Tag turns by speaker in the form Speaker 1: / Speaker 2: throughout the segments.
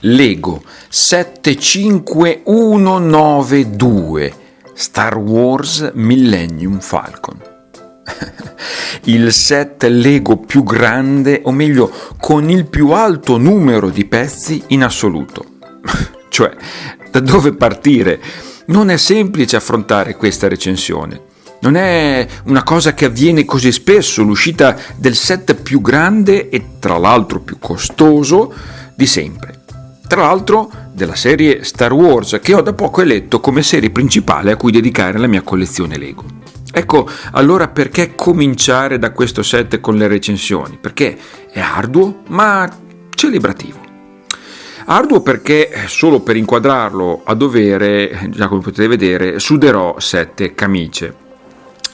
Speaker 1: Lego 75192 Star Wars Millennium Falcon. Il set Lego più grande, o meglio, con il più alto numero di pezzi in assoluto. Cioè, da dove partire? Non è semplice affrontare questa recensione. Non è una cosa che avviene così spesso, l'uscita del set più grande e tra l'altro più costoso di sempre. Tra l'altro della serie Star Wars, che ho da poco eletto come serie principale a cui dedicare la mia collezione Lego. Ecco, allora perché cominciare da questo set con le recensioni? Perché è arduo, ma celebrativo. Arduo perché solo per inquadrarlo a dovere, già come potete vedere, suderò 7 camicie.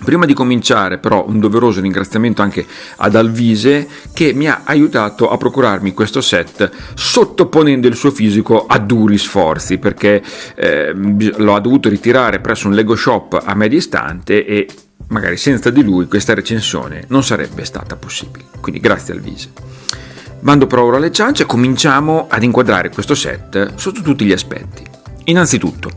Speaker 1: Prima di cominciare però un doveroso ringraziamento anche ad Alvise, che mi ha aiutato a procurarmi questo set sottoponendo il suo fisico a duri sforzi, perché l'ho dovuto ritirare presso un Lego Shop a me distante e magari senza di lui questa recensione non sarebbe stata possibile. Quindi grazie Alvise. Bando però ora alle ciance e cominciamo ad inquadrare questo set sotto tutti gli aspetti. Innanzitutto,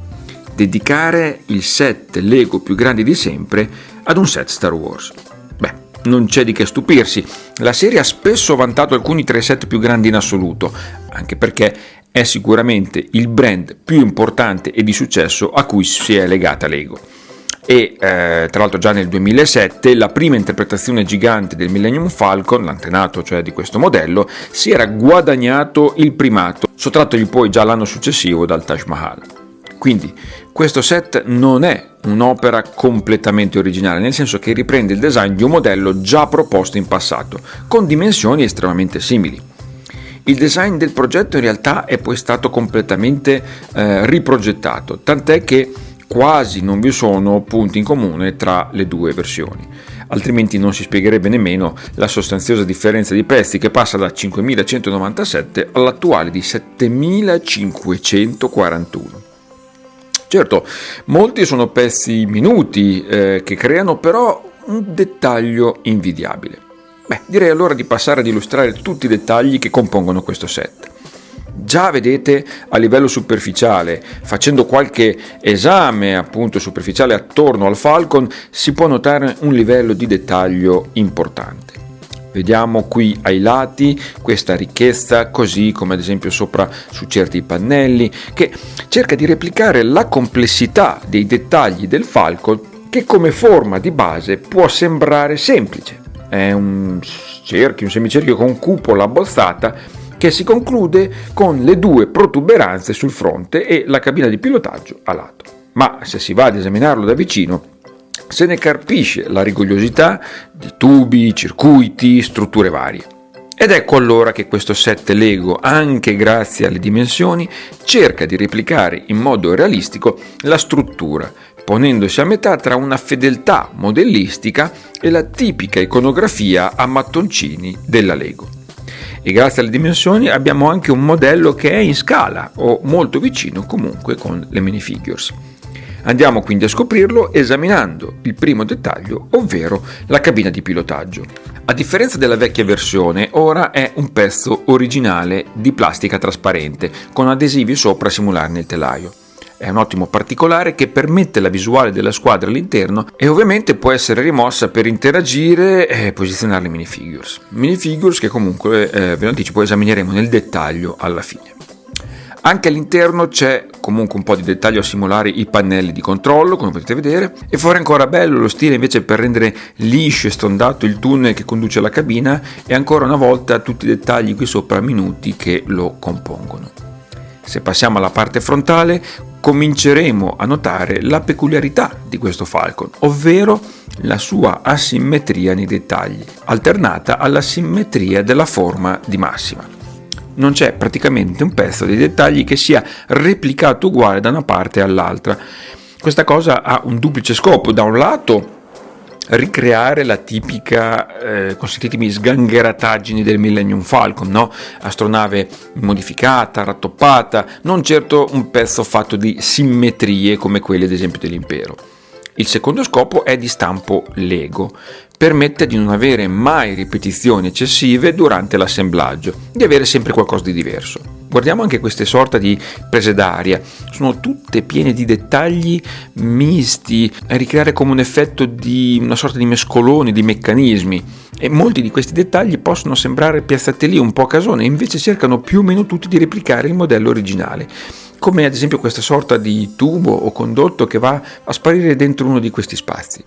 Speaker 1: dedicare il set Lego più grande di sempre ad un set Star Wars. Beh, non c'è di che stupirsi, la serie ha spesso vantato alcuni tra i set più grandi in assoluto, anche perché è sicuramente il brand più importante e di successo a cui si è legata Lego. E tra l'altro già nel 2007 la prima interpretazione gigante del Millennium Falcon, l'antenato cioè di questo modello, si era guadagnato il primato, sottrattogli poi già l'anno successivo dal Taj Mahal. Quindi questo set non è un'opera completamente originale, nel senso che riprende il design di un modello già proposto in passato, con dimensioni estremamente simili. Il design del progetto in realtà è poi stato completamente riprogettato, tant'è che quasi non vi sono punti in comune tra le due versioni, altrimenti non si spiegherebbe nemmeno la sostanziosa differenza di prezzi che passa da 5.197 all'attuale di 7.541. Certo, molti sono pezzi minuti che creano però un dettaglio invidiabile. Beh, direi allora di passare ad illustrare tutti i dettagli che compongono questo set. Già vedete a livello superficiale, facendo qualche esame appunto superficiale attorno al Falcon, si può notare un livello di dettaglio importante. Vediamo qui ai lati questa ricchezza, così come ad esempio sopra su certi pannelli, che cerca di replicare la complessità dei dettagli del Falcon, che come forma di base può sembrare semplice. È un semicerchio con cupola abbozzata che si conclude con le due protuberanze sul fronte e la cabina di pilotaggio a lato. Ma se si va ad esaminarlo da vicino, se ne carpisce la rigogliosità di tubi, circuiti, strutture varie. Ed ecco allora che questo set Lego, anche grazie alle dimensioni, cerca di replicare in modo realistico la struttura, ponendosi a metà tra una fedeltà modellistica e la tipica iconografia a mattoncini della Lego. E grazie alle dimensioni abbiamo anche un modello che è in scala o molto vicino comunque con le minifigures. Andiamo quindi a scoprirlo esaminando il primo dettaglio, ovvero la cabina di pilotaggio. A differenza della vecchia versione, ora è un pezzo originale di plastica trasparente, con adesivi sopra a simularne il telaio. È un ottimo particolare che permette la visuale della squadra all'interno e ovviamente può essere rimossa per interagire e posizionare le minifigures. Minifigures che comunque, ve lo anticipo, esamineremo nel dettaglio alla fine. Anche all'interno c'è comunque un po' di dettaglio a simulare i pannelli di controllo, come potete vedere, e fuori ancora bello lo stile invece per rendere liscio e stondato il tunnel che conduce alla cabina, e ancora una volta tutti i dettagli qui sopra minuti che lo compongono. Se passiamo alla parte frontale, cominceremo a notare la peculiarità di questo Falcon, ovvero la sua asimmetria nei dettagli, alternata alla simmetria della forma di massima. Non c'è praticamente un pezzo dei dettagli che sia replicato uguale da una parte all'altra. Questa cosa ha un duplice scopo: da un lato ricreare la tipica, consentitemi, sgangherataggine del Millennium Falcon, no? Astronave modificata, rattoppata, non certo un pezzo fatto di simmetrie come quelle ad esempio dell'Impero. Il secondo scopo è di stampo Lego, permette di non avere mai ripetizioni eccessive durante l'assemblaggio, di avere sempre qualcosa di diverso. Guardiamo anche queste sorta di prese d'aria, sono tutte piene di dettagli misti a ricreare come un effetto di una sorta di mescoloni, di meccanismi, e molti di questi dettagli possono sembrare piazzati lì un po' a casone, invece cercano più o meno tutti di replicare il modello originale, come ad esempio questa sorta di tubo o condotto che va a sparire dentro uno di questi spazi.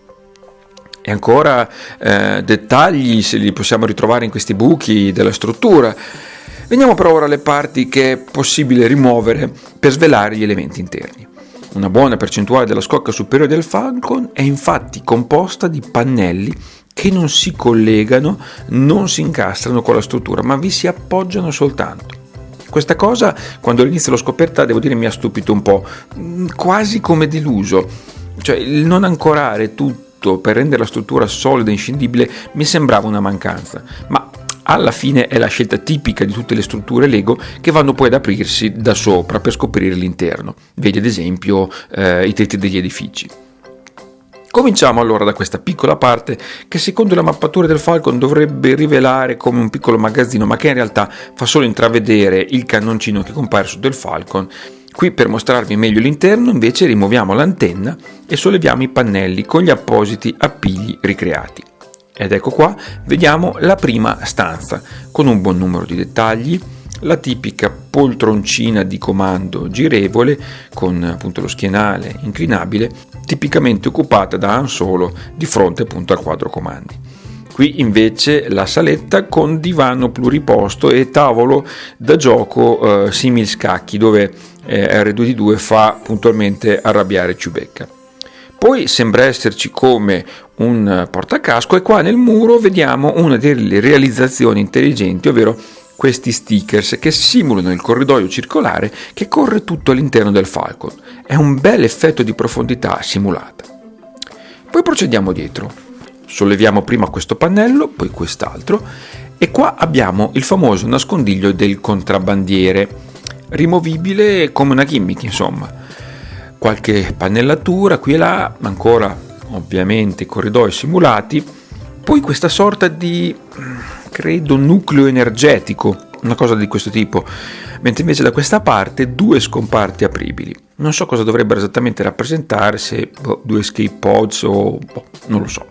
Speaker 1: E ancora dettagli se li possiamo ritrovare in questi buchi della struttura. Veniamo però ora alle parti che è possibile rimuovere per svelare gli elementi interni. Una buona percentuale della scocca superiore del Falcon è infatti composta di pannelli che non si collegano, non si incastrano con la struttura, ma vi si appoggiano soltanto. Questa cosa, quando all'inizio l'ho scoperta, devo dire mi ha stupito un po', quasi come deluso. Cioè il non ancorare tutto per rendere la struttura solida e inscindibile mi sembrava una mancanza, ma alla fine è la scelta tipica di tutte le strutture Lego che vanno poi ad aprirsi da sopra per scoprire l'interno. Vedi ad esempio i tetti degli edifici. Cominciamo allora da questa piccola parte che secondo la mappatura del Falcon dovrebbe rivelare come un piccolo magazzino, ma che in realtà fa solo intravedere il cannoncino che compare su del Falcon. Qui, per mostrarvi meglio l'interno, invece rimuoviamo l'antenna e solleviamo i pannelli con gli appositi appigli ricreati. Ed ecco qua, vediamo la prima stanza, con un buon numero di dettagli, la tipica poltroncina di comando girevole, con appunto lo schienale inclinabile, tipicamente occupata da Han Solo di fronte appunto al quadro comandi. Qui invece la saletta con divano pluriposto e tavolo da gioco simil scacchi, dove R2D2 fa puntualmente arrabbiare Chewbacca. Poi sembra esserci come un portacasco e qua nel muro vediamo una delle realizzazioni intelligenti, ovvero questi stickers che simulano il corridoio circolare che corre tutto all'interno del Falcon. È un bel effetto di profondità simulata. Poi procediamo dietro. Solleviamo prima questo pannello, poi quest'altro, e qua abbiamo il famoso nascondiglio del contrabbandiere, rimovibile come una gimmick, insomma. Qualche pannellatura qui e là, ancora ovviamente corridoi simulati, poi questa sorta di, credo, nucleo energetico, una cosa di questo tipo, mentre invece da questa parte due scomparti apribili. Non so cosa dovrebbero esattamente rappresentare, se due escape pods o non lo so.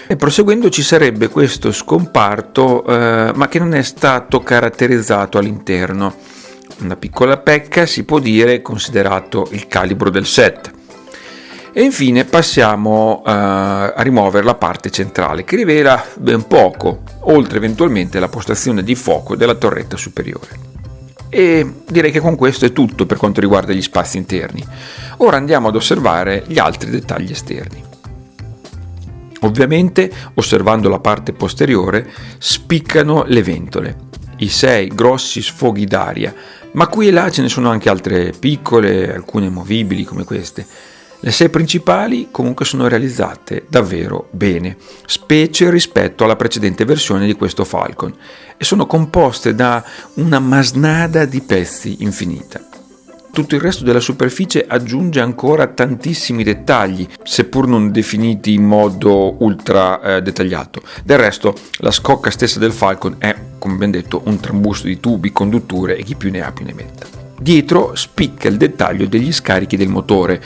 Speaker 1: E proseguendo ci sarebbe questo scomparto, ma che non è stato caratterizzato all'interno. Una piccola pecca, si può dire, considerato il calibro del set. E infine passiamo a rimuovere la parte centrale, che rivela ben poco, oltre eventualmente la postazione di fuoco della torretta superiore. E direi che con questo è tutto per quanto riguarda gli spazi interni. Ora andiamo ad osservare gli altri dettagli esterni. Ovviamente, osservando la parte posteriore, spiccano le ventole, i 6 grossi sfoghi d'aria, ma qui e là ce ne sono anche altre piccole, alcune movibili come queste. Le 6 principali comunque sono realizzate davvero bene, specie rispetto alla precedente versione di questo Falcon, e sono composte da una masnada di pezzi infinita. Tutto il resto della superficie aggiunge ancora tantissimi dettagli, seppur non definiti in modo ultra dettagliato. Del resto, la scocca stessa del Falcon è, come ben detto, un trambusto di tubi, condutture e chi più ne ha più ne metta. Dietro spicca il dettaglio degli scarichi del motore.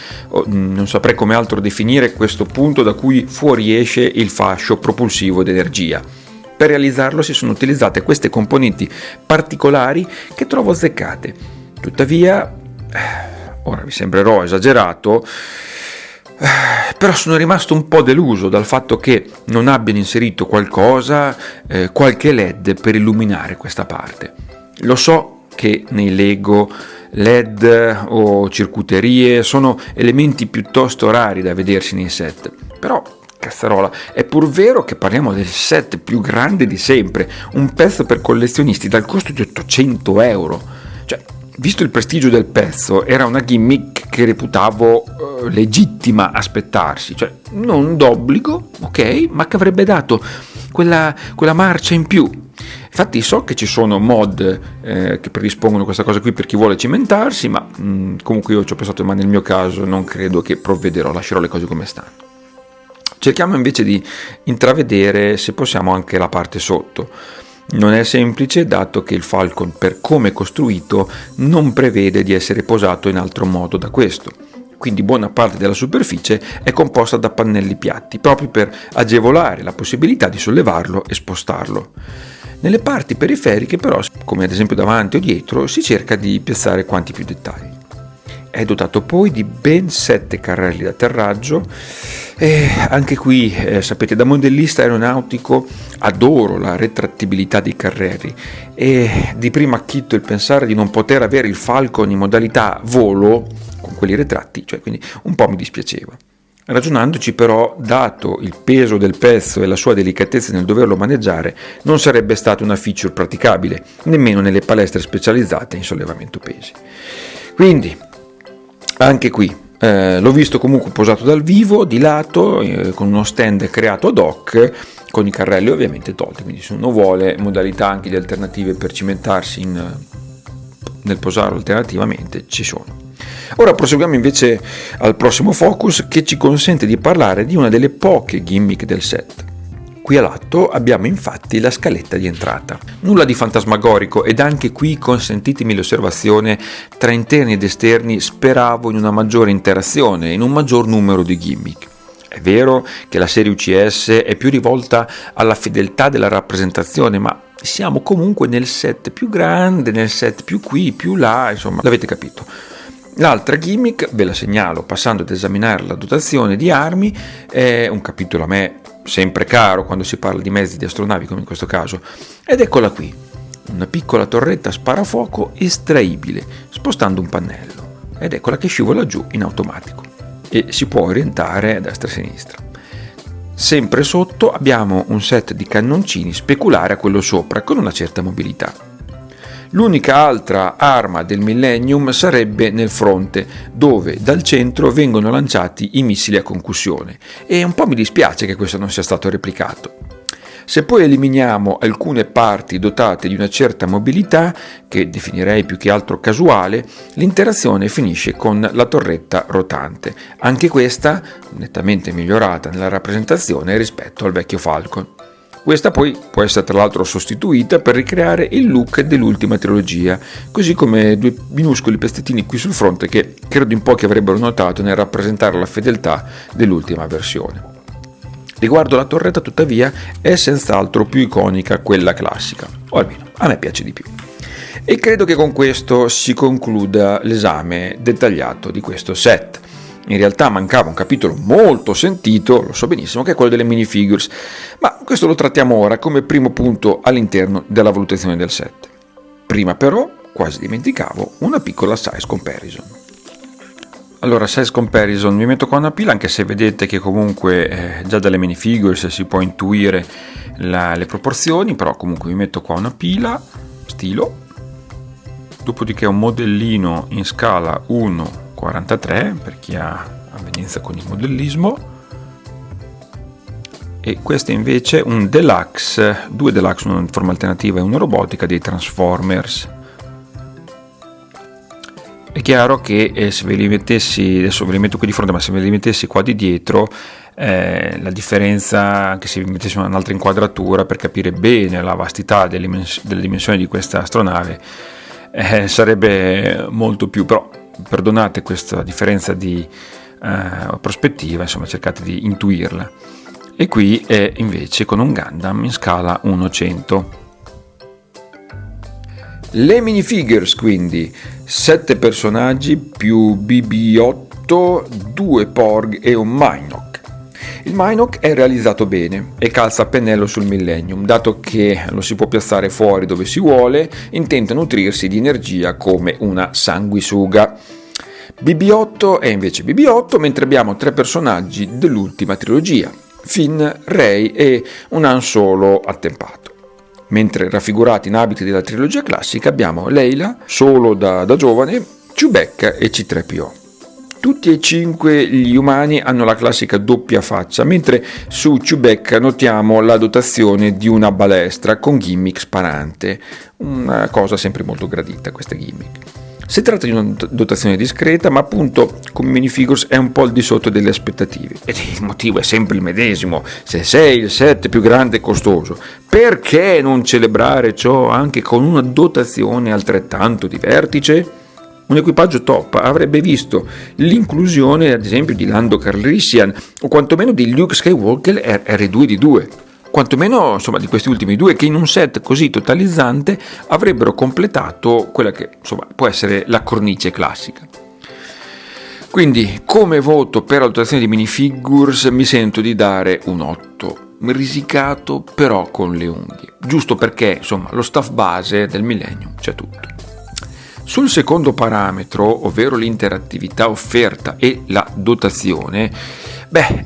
Speaker 1: Non saprei come altro definire questo punto da cui fuoriesce il fascio propulsivo d'energia. Per realizzarlo si sono utilizzate queste componenti particolari che trovo azzeccate. Tuttavia, ora vi sembrerò esagerato, però sono rimasto un po' deluso dal fatto che non abbiano inserito qualcosa, qualche LED per illuminare questa parte. Lo so che nei Lego LED o circuiterie sono elementi piuttosto rari da vedersi nei set, però cazzarola, è pur vero che parliamo del set più grande di sempre, un pezzo per collezionisti dal costo di 800 euro. Cioè, visto il prestigio del pezzo, era una gimmick che reputavo legittima aspettarsi, cioè non d'obbligo, ok, ma che avrebbe dato quella marcia in più. Infatti so che ci sono mod che predispongono questa cosa qui per chi vuole cimentarsi, ma comunque io ci ho pensato, ma nel mio caso non credo che provvederò, lascerò le cose come stanno. Cerchiamo invece di intravedere, se possiamo, anche la parte sotto. Non è semplice, dato che il Falcon, per come è costruito, non prevede di essere posato in altro modo da questo. Quindi buona parte della superficie è composta da pannelli piatti, proprio per agevolare la possibilità di sollevarlo e spostarlo. Nelle parti periferiche però, come ad esempio davanti o dietro, si cerca di piazzare quanti più dettagli. È dotato poi di ben 7 carrelli d'atterraggio e anche qui, sapete, da modellista aeronautico adoro la retrattibilità dei carrelli e di primo acchito il pensare di non poter avere il Falcon in modalità volo con quelli retratti, cioè quindi un po' mi dispiaceva. Ragionandoci però, dato il peso del pezzo e la sua delicatezza nel doverlo maneggiare, non sarebbe stata una feature praticabile, nemmeno nelle palestre specializzate in sollevamento pesi. Quindi, anche qui, l'ho visto comunque posato dal vivo, di lato, con uno stand creato ad hoc, con i carrelli ovviamente tolti, quindi se uno vuole modalità anche di alternative per cimentarsi nel posarlo alternativamente, ci sono. Ora proseguiamo invece al prossimo focus, che ci consente di parlare di una delle poche gimmick del set. Qui all'atto abbiamo infatti la scaletta di entrata. Nulla di fantasmagorico, ed anche qui consentitemi l'osservazione, tra interni ed esterni speravo in una maggiore interazione, in un maggior numero di gimmick. È vero che la serie UCS è più rivolta alla fedeltà della rappresentazione, ma siamo comunque nel set più grande, nel set più qui, più là, insomma, l'avete capito. L'altra gimmick, ve la segnalo passando ad esaminare la dotazione di armi, è un capitolo a me sempre caro quando si parla di mezzi di astronavi come in questo caso, ed eccola qui, una piccola torretta sparafuoco estraibile spostando un pannello, ed eccola che scivola giù in automatico e si può orientare a destra e a sinistra. Sempre sotto abbiamo un set di cannoncini speculare a quello sopra con una certa mobilità. L'unica altra arma del Millennium sarebbe nel fronte, dove dal centro vengono lanciati i missili a concussione, e un po' mi dispiace che questo non sia stato replicato. Se poi eliminiamo alcune parti dotate di una certa mobilità, che definirei più che altro casuale, l'interazione finisce con la torretta rotante, anche questa nettamente migliorata nella rappresentazione rispetto al vecchio Falcon. Questa poi può essere tra l'altro sostituita per ricreare il look dell'ultima trilogia, così come due minuscoli pezzettini qui sul fronte che credo in pochi avrebbero notato nel rappresentare la fedeltà dell'ultima versione. Riguardo la torretta, tuttavia, è senz'altro più iconica quella classica, o almeno a me piace di più. E credo che con questo si concluda l'esame dettagliato di questo set. In realtà mancava un capitolo molto sentito, lo so benissimo, che è quello delle minifigures, ma questo lo trattiamo ora come primo punto all'interno della valutazione del set. Prima però, quasi dimenticavo, una piccola size comparison. Allora, size comparison, vi metto qua una pila, anche se vedete che comunque già dalle minifigures si può intuire le proporzioni, però comunque vi metto qua una pila, stilo, dopodiché un modellino in scala 1:43 per chi ha avvenenza con il modellismo, e questo è invece un deluxe, due deluxe, uno in forma alternativa e uno robotica dei Transformers. È chiaro che se ve li mettessi, adesso ve li metto qui di fronte, ma se ve li mettessi qua di dietro, la differenza, anche se vi mettessi un'altra inquadratura per capire bene la vastità delle dimensioni di questa astronave, sarebbe molto più, però perdonate questa differenza di prospettiva, insomma cercate di intuirla. E qui è invece con un Gundam in scala 1:100. Le minifigures, quindi 7 personaggi più BB-8, 2 Porg e un Mynock. Il Mynock è realizzato bene e calza a pennello sul Millennium, dato che lo si può piazzare fuori dove si vuole, intenta nutrirsi di energia come una sanguisuga. BB-8 è invece BB-8, mentre abbiamo 3 personaggi dell'ultima trilogia, Finn, Rey e un Han Solo attempato. Mentre raffigurati in abiti della trilogia classica abbiamo Leila, solo da giovane, Chewbacca e C-3PO. Tutti e 5 gli umani hanno la classica doppia faccia, mentre su Chewbacca notiamo la dotazione di una balestra con gimmick sparante, una cosa sempre molto gradita questa gimmick. Si tratta di una dotazione discreta, ma appunto come minifigures è un po' al di sotto delle aspettative. Ed il motivo è sempre il medesimo: se sei il set più grande e costoso, perché non celebrare ciò anche con una dotazione altrettanto di vertice? Un equipaggio top avrebbe visto l'inclusione, ad esempio, di Lando Calrissian o quantomeno di Luke Skywalker R2D2. Quantomeno, insomma, di questi ultimi due, che in un set così totalizzante avrebbero completato quella che, insomma, può essere la cornice classica. Quindi, come voto per la dotazione di minifigures, mi sento di dare un 8, risicato però con le unghie, giusto perché, insomma, lo staff base del Millennium c'è tutto. Sul secondo parametro, ovvero l'interattività offerta e la dotazione,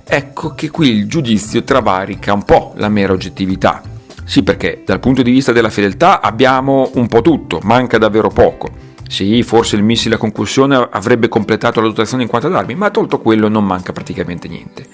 Speaker 1: ecco che qui il giudizio travalica un po' la mera oggettività. Sì, perché dal punto di vista della fedeltà abbiamo un po' tutto, manca davvero poco. Sì, forse il missile a concussione avrebbe completato la dotazione in quanto ad armi, ma tolto quello non manca praticamente niente.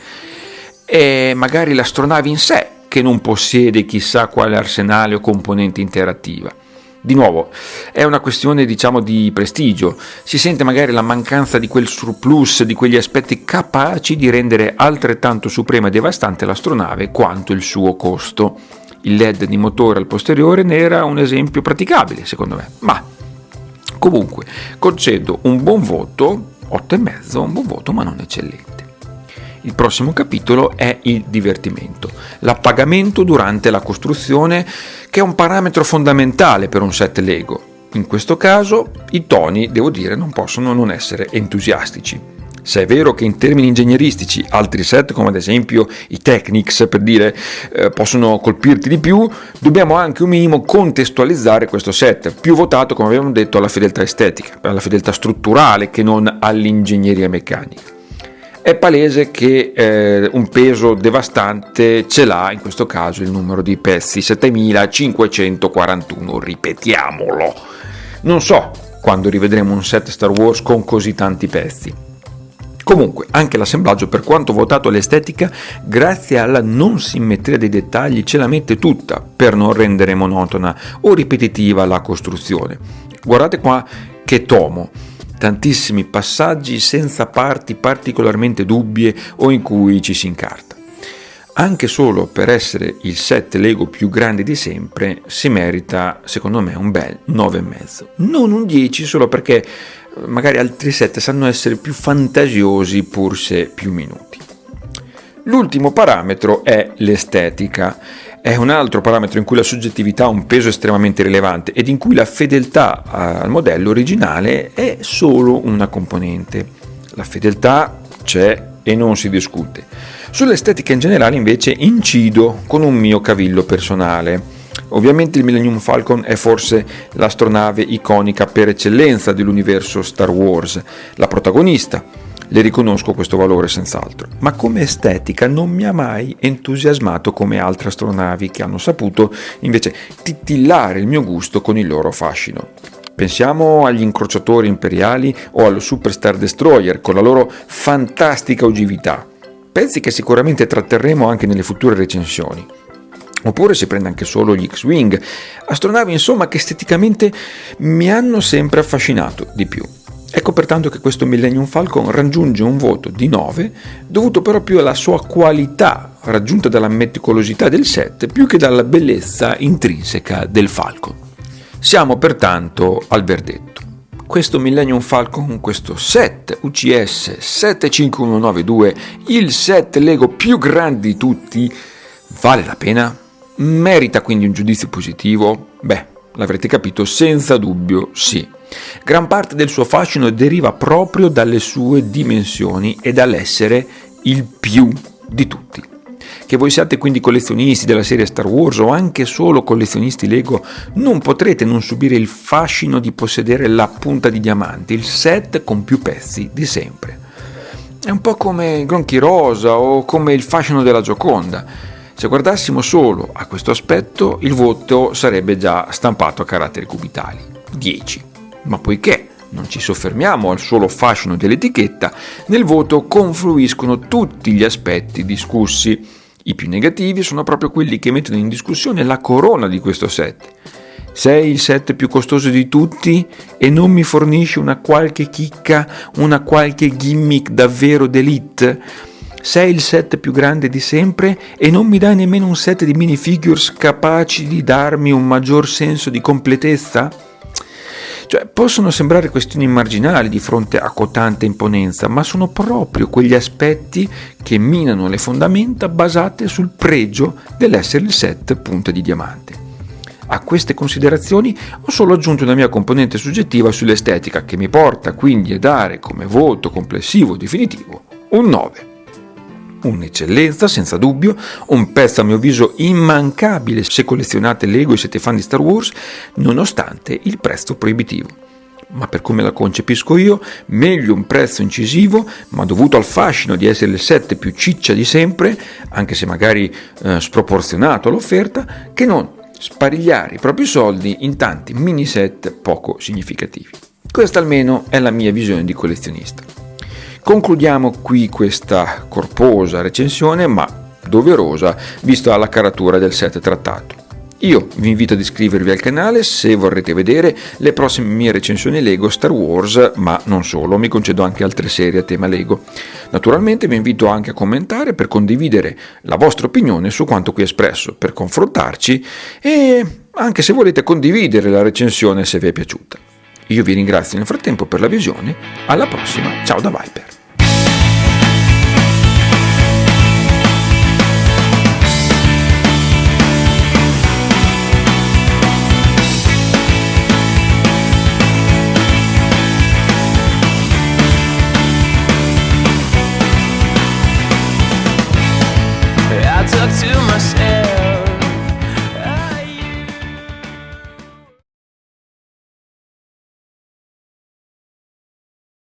Speaker 1: E magari l'astronave in sé, che non possiede chissà quale arsenale o componente interattiva. Di nuovo, è una questione, diciamo, di prestigio. Si sente magari la mancanza di quel surplus, di quegli aspetti capaci di rendere altrettanto suprema e devastante l'astronave quanto il suo costo. Il LED di motore al posteriore ne era un esempio praticabile, secondo me. Ma comunque, concedo un buon voto, 8,5, un buon voto ma non eccellente. Il prossimo capitolo è il divertimento, l'appagamento durante la costruzione, che è un parametro fondamentale per un set Lego. In questo caso i toni, devo dire, non possono non essere entusiastici. Se è vero che in termini ingegneristici altri set, come ad esempio i Technics, per dire, possono colpirti di più, dobbiamo anche un minimo contestualizzare questo set, più votato, come abbiamo detto, alla fedeltà estetica, alla fedeltà strutturale, che non all'ingegneria meccanica. È palese che un peso devastante ce l'ha in questo caso il numero di pezzi, 7541, ripetiamolo. Non so quando rivedremo un set Star Wars con così tanti pezzi. Comunque, anche l'assemblaggio, per quanto votato all'estetica, grazie alla non simmetria dei dettagli, ce la mette tutta per non rendere monotona o ripetitiva la costruzione. Guardate qua che tomo! Tantissimi passaggi senza parti particolarmente dubbie o in cui ci si incarta. Anche solo per essere il set Lego più grande di sempre si merita, secondo me, un bel 9,5. Non un 10 solo perché magari altri set sanno essere più fantasiosi pur se più minuti. L'ultimo parametro è l'estetica. È un altro parametro in cui la soggettività ha un peso estremamente rilevante ed in cui la fedeltà al modello originale è solo una componente. La fedeltà c'è e non si discute. Sull'estetica in generale invece incido con un mio cavillo personale. Ovviamente il Millennium Falcon è forse l'astronave iconica per eccellenza dell'universo Star Wars, la protagonista. Le riconosco questo valore senz'altro, ma come estetica non mi ha mai entusiasmato come altre astronavi che hanno saputo invece titillare il mio gusto con il loro fascino. Pensiamo agli incrociatori imperiali o allo Super Star Destroyer con la loro fantastica ogività, pezzi che sicuramente tratterremo anche nelle future recensioni. Oppure si prende anche solo gli X-Wing, astronavi insomma che esteticamente mi hanno sempre affascinato di più. Ecco pertanto che questo Millennium Falcon raggiunge un voto di 9, dovuto però più alla sua qualità raggiunta dalla meticolosità del set più che dalla bellezza intrinseca del Falcon. Siamo pertanto al verdetto. Questo Millennium Falcon, questo set UCS 75192, il set Lego più grande di tutti, vale la pena? Merita quindi un giudizio positivo? L'avrete capito, senza dubbio sì. Gran parte del suo fascino deriva proprio dalle sue dimensioni e dall'essere il più di tutti. Che voi siate quindi collezionisti della serie Star Wars o anche solo collezionisti Lego, non potrete non subire il fascino di possedere la punta di diamante, il set con più pezzi di sempre. È un po' come il Gronchi Rosa o come il fascino della Gioconda. Se guardassimo solo a questo aspetto, il voto sarebbe già stampato a caratteri cubitali, 10. Ma poiché non ci soffermiamo al solo fascino dell'etichetta, nel voto confluiscono tutti gli aspetti discussi. I più negativi sono proprio quelli che mettono in discussione la corona di questo set. Sei il set più costoso di tutti e non mi fornisci una qualche chicca, una qualche gimmick davvero d'elite? Sei il set più grande di sempre e non mi dai nemmeno un set di minifigures capaci di darmi un maggior senso di completezza? Cioè, possono sembrare questioni marginali di fronte a cotante imponenza, ma sono proprio quegli aspetti che minano le fondamenta basate sul pregio dell'essere il set punta di diamante. A queste considerazioni ho solo aggiunto una mia componente soggettiva sull'estetica, che mi porta quindi a dare come voto complessivo definitivo un 9. Un'eccellenza senza dubbio, un pezzo a mio avviso immancabile se collezionate Lego e siete fan di Star Wars, nonostante il prezzo proibitivo. Ma per come la concepisco io, meglio un prezzo incisivo, ma dovuto al fascino di essere il set più ciccia di sempre, anche se magari sproporzionato all'offerta, che non sparigliare i propri soldi in tanti mini set poco significativi. Questa almeno è la mia visione di collezionista. Concludiamo qui questa corposa recensione, ma doverosa, vista la caratura del set trattato. Io vi invito ad iscrivervi al canale se vorrete vedere le prossime mie recensioni Lego Star Wars, ma non solo, mi concedo anche altre serie a tema Lego. Naturalmente vi invito anche a commentare per condividere la vostra opinione su quanto qui espresso, per confrontarci e anche se volete condividere la recensione se vi è piaciuta. Io vi ringrazio nel frattempo per la visione, alla prossima, ciao da Viper!